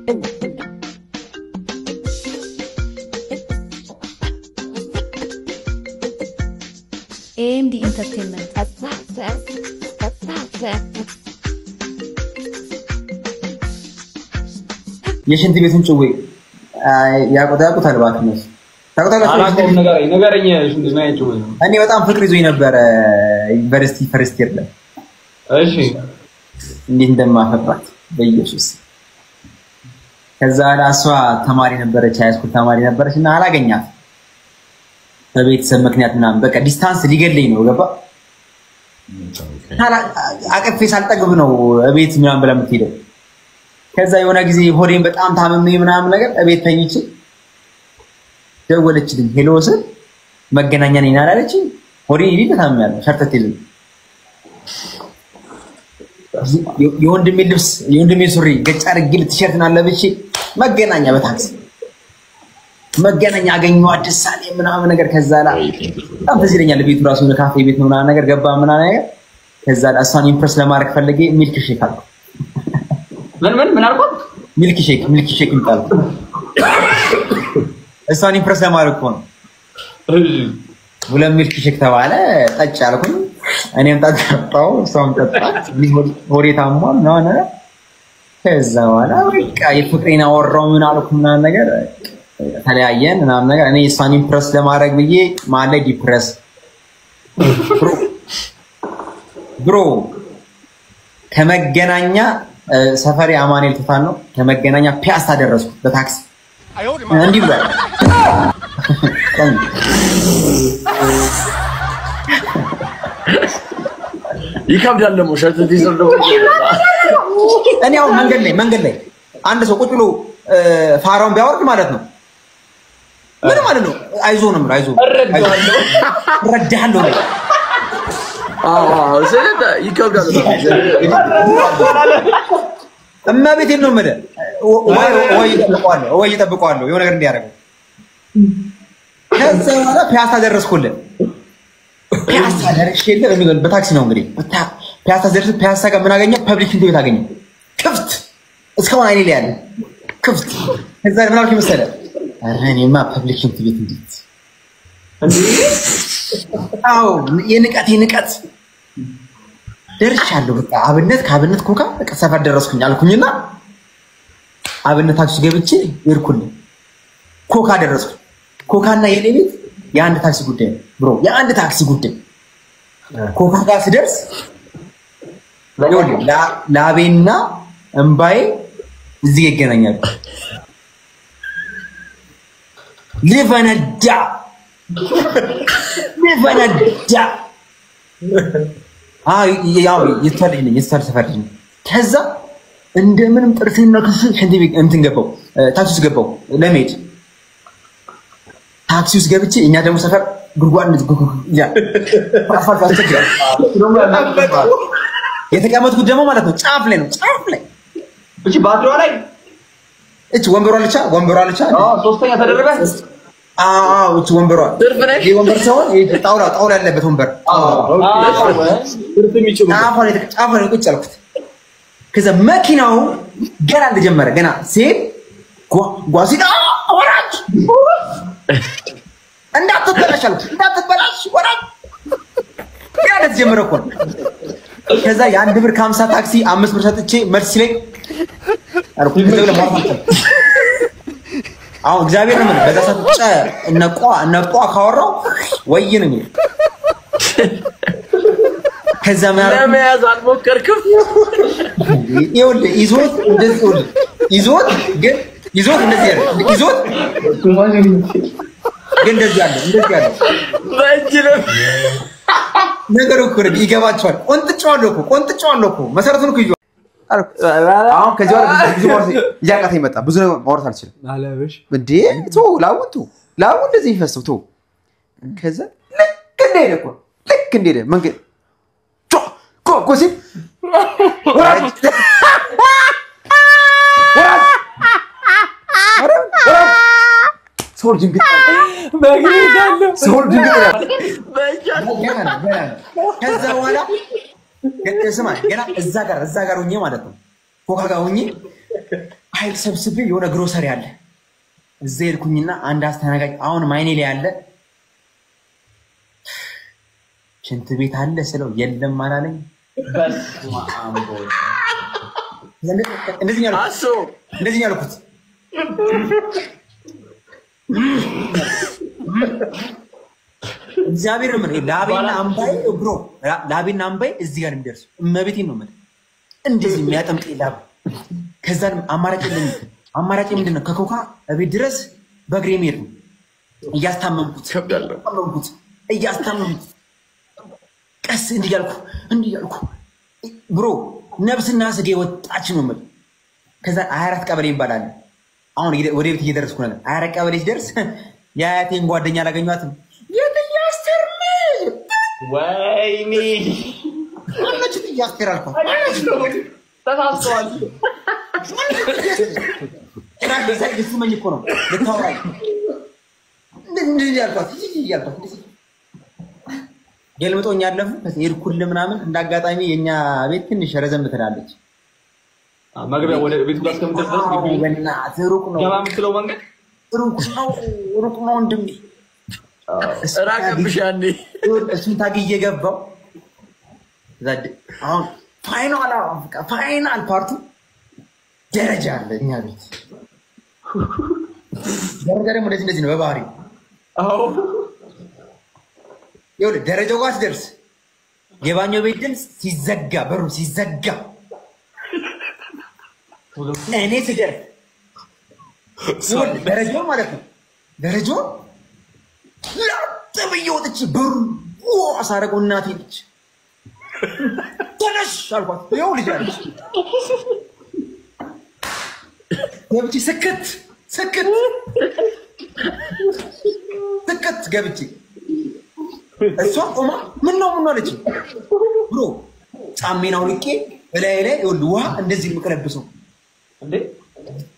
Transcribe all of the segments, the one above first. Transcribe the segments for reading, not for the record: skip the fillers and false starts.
AMD Entertainment. የሽንት ቤቱን ጭዌ ያቆጣቁታል ባክነስ ታቆጣላችሁ ነገረኛ ሽንት ቤት ጭዌ ነው። እኔ በጣም ፍቅር ይዞኝ ነበር ዩኒቨርሲቲ ፈርስት ይር ላይ። እሺ እንዴት እንደማፈቅራት በኢየሱስ። ከዛ ራሷ ተማሪ ነበረች፣ ሃይስኩል ተማሪ ነበረች እና አላገኛት በቤተሰብ ምክንያት ምናምን በቃ ዲስታንስ ሊገለኝ ነው ገባ። አቀፌ ሳልጠግብ ነው እቤት ምናምን ብላ የምትሄደው። ከዛ የሆነ ጊዜ ሆዴን በጣም ታመመኝ ምናምን ነገር እቤት ተኝቼ ደወለችልኝ። ሄሎ ስል መገናኛ ነኝ አላለችኝ። ሆዴን ይልቅ ታመኛለሁ ሸርተት ይልኝ የወንድሜ ልብስ የወንድሜ ሱሪ ገጭ አድርጌ ቲሸርት አለብቼ መገናኛ በታክሲ መገናኛ አገኘው አዲስ ሳሌ ምናምን ነገር። ከዛ ላይ በጣም ትዝ ይለኛል ቤቱ ራሱ ካፌ ቤት ነው ምናምን ነገር ገባ ምናምን ነገር። ከዛ እሷን ኢምፕረስ ለማድረግ ፈልጌ ሚልክ ሼክ አልኩ። ምን አልኩት? ሚልክ ሼክ ይጣል እሷን ኢምፕረስ ለማድረግ ነው። ሁለት ሚልክ ሼክ ተባለ ጠጭ አልኩኝ። እኔም ጠጣው እሷም ጠጣች። ሆዴ ታሟል ምናምን ነገር። ከዛ በኋላ በቃ የፍቅሬን አወራው ምን አልኩ ምናምን ነገር ተለያየን ምናምን ነገር። እኔ እሷን ኢምፕረስ ለማድረግ ብዬ ማለት ዲፕረስ ብሮ ከመገናኛ ሰፈሪ አማኑኤል ተፋን ነው ከመገናኛ ፒያሳ ደረስኩ በታክሲ እንዲህ ብሏል። ይከብዳል ደግሞ ሸርት ዲዘር ደግሞ እኔ አሁን መንገድ ላይ አንድ ሰው ቁጭ ብሎ ፋራውን ቢያወርድ ማለት ነው ምን ማለት ነው? አይዞ ነው አይዞ ረዳለሁ ስለዚህ ይከብዳል። እመቤቴ ነው መደ ወይ ይጠብቀዋለሁ የሆነ ነገር እንዲያደርገው። ከዛ በኋላ ፒያሳ ደረስኩልን። ፒያሳ ደርሼልህ በታክሲ ነው እንግዲህ ፒያሳ ደርሼ ፒያሳ ጋር ምን አገኘ? ፐብሊክ ሽንት ቤት አገኘ ክፍት እስካሁን አይኔ ላይ ያለ ክፍት። ከዛ ምን አልኩኝ መሰለህ? ኧረ እኔማ ፐብሊክ ሽንት ቤት እንዴት አው የንቀት ደርሻለሁ። በቃ ከአብነት ኮካ በቃ ሰፈር ደረስኩኝ አልኩኝና አብነት ታክሲ ገብቼ ይርኩልኝ ኮካ ደረስኩኝ። ኮካና የኔ ቤት የአንድ ታክሲ ጉዳይ ነው ብሮ፣ የአንድ ታክሲ ጉዳይ። ኮካ ጋር ስደርስ ላቤና እምባዬ እዚህ ይገናኛሉ። ሊፈነዳ ያው ይተልልኝ ሰፈርኝ። ከዛ እንደምንም ጥርሴና ክሱ ሽንት ቤት እንትን ገባው ታክሲ ውስጥ ገባው ለመሄድ ታክሲ ውስጥ ገብቼ እኛ ደግሞ ሰፈር ጉርጓድ ያ የተቀመጥኩት ደግሞ ማለት ነው ጫፍ ላይ ነው እቺ ባትሪዋ ላይ እቺ ወንበሯ አለች ሶስተኛ ተደረበ እቺ ወንበሯ ወንበር ሳይሆን ጣውላ ያለበት ወንበር ጫፏን ቁጭ አልኩት። ከዛ መኪናው ገና እንደጀመረ ገና ሲሄድ ጓሲዳ ወራጅ እንዳትበላሽ ወራጅ ገና እንደጀመረ እኮ ነው። ከዛ የአንድ ብር ከ50 ታክሲ 5 ብር ሰጥቼ መልስ ሲለኝ አልኩ አሁን እግዚአብሔር ነው በዛ ሰጥቼ እነቋ ካወራው ወይን ነው። ከዛ ለመያዝ አልሞከርክም? ይዞት እንደዚህ ያለ ግን እንደዚህ ያለ በእጅለም ነገሩ እኮ ነው ይገባቸዋል። ቆንጥጫዋለሁ እኮ መሰረቱን እኮ ይዟል። አሁን ከዚህ ወር ብዙ ወር ያቃተኝ መጣ። ብዙ ማውራት አልችልም አለበሽ እንዴ ላው እንደዚህ ይፈሰው ቶ ከዛ ልክ እንደሄደ መንገድ ኮሲ ሶል ድንግጥ ከዛ በኋላ ገና እዛ ጋር ሆኜ ማለት ነው ኮካ ጋር ሆኜ ኃይል ሰብስቤ የሆነ ግሮሰሪ አለ እዛ ሄድኩኝና አንድ አስተናጋጅ አሁን ማይኔ ላይ አለ ሽንት ቤት አለ ስለው የለም አላለኝ በስመ አብ እንደዚህ ያልኩት እግዚአብሔር ምን ላቤና አምባይ ብሮ ላቤና አምባይ እዚህ ጋር እንደርሱ እመቤቴን ነው ማለት እንደዚህ የሚያጠምጥ ላብ ከዛን አማራጭ ምንድነው ከኮካ እቤት ድረስ በእግሬ መሄድ ነው እያስታመምኩት ቀስ እንዲያልኩ ብሮ ነብስና ስጋ ወጣች ነው ማለት ከዛ 24 ቀበሌ ይባላል አሁን ወደ ቤት እየደረስኩ ነው 24 ቀበሌ ሲደርስ ያያቴን ጓደኛ አላገኘኋትም የትያስተርም ወይኔ አለች ትያስተራልኩ ተሳስተዋል ራስ ዘይ ስመኝ እኮ ነው ለታውራይ እንደዚህ ያልኳት ገልምጦኝ ያለፉ ሄድኩል ምናምን እንዳጋጣሚ የኛ ቤት ትንሽ ረዘም ትላለች መግቢያ ወደ ቤቱ ጋር እስከምትደርስ ግቢ ወና ሩቅ ነው ገባ የምትለው መንገድ ሩቅ ነው እንደም ራቀብሽ ያኔ እሱን ታግዬ ገባው ዘድ አሁን ፋይናል ፓርቱ ደረጃ አለ እኛ ቤት ደረጃ ደግሞ እንደዚህ ነው በባህሪ አዎ ይኸውልህ ደረጃው ጋር ሲደርስ የባኞ ቤት ድምፅ ሲዘጋ በሩ ሲዘጋ እኔ ስደርስ ደረጃው ማለት ነው ደረጃው ለጥብዬ ወጥቼ በሩ አሳረገው እናቴ ልጅ ተነሽ አልኳት ይኸው ልጅ አለች ገብቼ ስክት ገብቼ እሷ ቆማ ምን ነው አለች ብሮ ጫሜን አውልቄ በላይ ላይ ይኸውልህ ውሃ እንደዚህ የምቀለብሰው እንዴ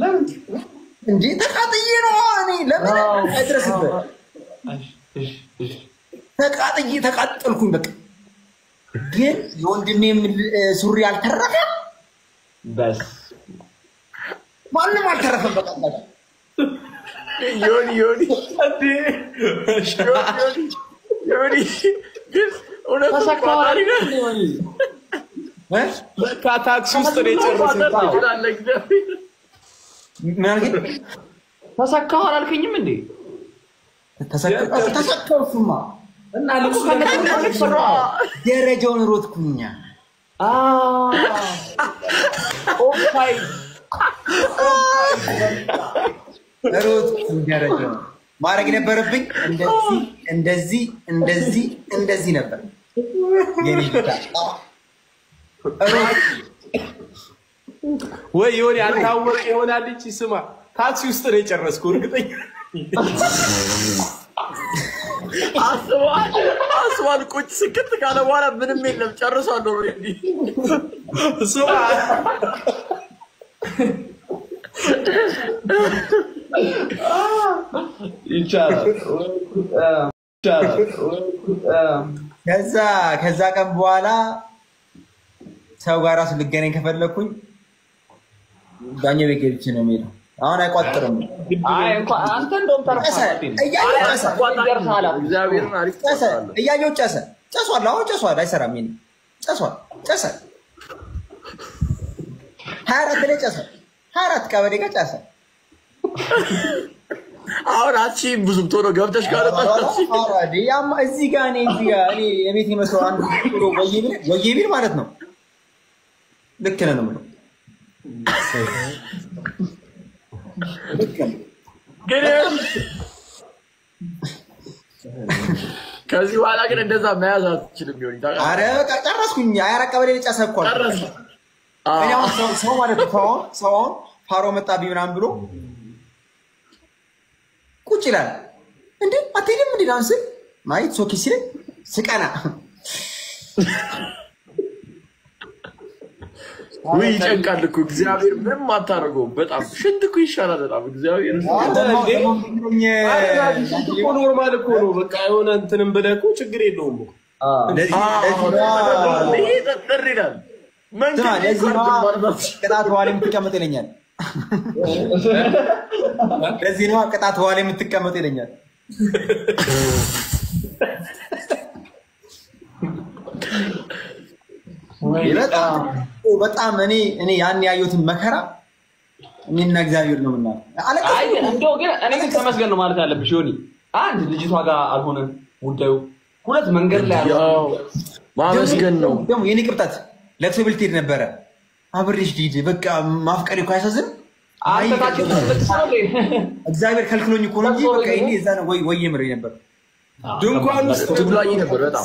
ለምን እንዴ ተቃጥዬ ነው እኔ ለምን አይድረስበት ተቃጠልኩኝ በቃ ግን የወንድሜ ሱሪ አልተረፈም በስ ማንም አልተረፈም በቃ ዮኒ እንዴ ዮኒ ግን እውነት ተሳካሪ ነው በቃ ታክሲ ውስጥ ነው የጨረሰው ተሳካው አላልከኝም እንዴ ተሳካውማ እና ልኩ ደረጃውን ሮጥኩኛ ኦፋይ ሮጥኩ ደረጃውን ማድረግ ነበረብኝ እንደዚህ ነበር የኔ ጌታ ወይ ይሆን ያልታወቀ ይሆናል እንጂ ስማ ታክሲ ውስጥ ነው የጨረስኩ እርግጠኛ አስዋል ቁጭ ስክት ካለ በኋላ ምንም የለም ጨርሷል ኦሬዲ ስማ ይቻላል ከዛ ቀን በኋላ ሰው ጋር ራሱ ልገናኝ ከፈለኩኝ ዳኛ ቤት ገብቼ ነው የምሄደው አሁን አይቋጥርም አይ እንኳን አንተ እንደውም ተርፋለህ እግዚአብሔርን አሪፍ እያየሁ ጨሷል አሁን ጨሷል አይሰራም ይሄን ጨሷል 24 ላይ ጨሷል 24 ቀበሌ ጋር ጨሷል አሁን አቺ ብዙም ቶሎ ገብተሽ ጋር ተጣጣች አራዲ ያማ እዚህ ጋር እኔ የቤት ይመስለው አንዱ ቶሎ ወይቢል ማለት ነው ልክ ነህ ነው ማለት ግን ከዚህ በኋላ ግን እንደዛ መያዝ አትችልም ይሆን ታውቃለህ አረ በቃ ጨረስኩኝ አያራ ቀበሌ ጨሰኳል እኔ አሁን ሰው ማለት ነው ሰው ፓሮ መጣብኝ ምናምን ብሎ ቁጭ ይላል እንዴ አትሄድም እንዴ ዳንስ ማይት ሶኪ ሲል ስቀና ወይ ይጨንቃል እኮ እግዚአብሔር ምንም አታረገውም በጣም ሽንት እኮ ይሻላል በጣም እግዚአብሔር እኮ ኖርማል እኮ ነው በቃ የሆነ እንትንም ብለህ እኮ ችግር የለውም ይሄ ተጠር ይላል ቅጣት በኋላ የምትቀመጥ ይለኛል ለዚህ ነው ቅጣት ዋለ የምትቀመጡ ይለኛል። በጣም እኔ ያን ያዩትን መከራ እኔና እግዚአብሔር ነው እና አይ እንደው ግን እኔ ግን ተመስገን ነው ማለት ያለብሽ ዮኒ። አንድ ልጅቷ ጋር አልሆነም ጉዳዩ፣ ሁለት መንገድ ላይ ያለው ማመስገን ነው። ደግሞ የኔ ቅብጣት ለቅሶ ቤት ሄድ ነበረ አብሬሽ ዲድ በቃ ማፍቀሪ እኮ አይሳዝን አንተታችሁ ተሰጥቷል። እግዚአብሔር ከልክሎኝ እኮ ነው እንጂ በቃ እኔ እዛ ነው ወይ የምሬ ነበር ድንኳን ውስጥ ትብላኝ ነበር በጣም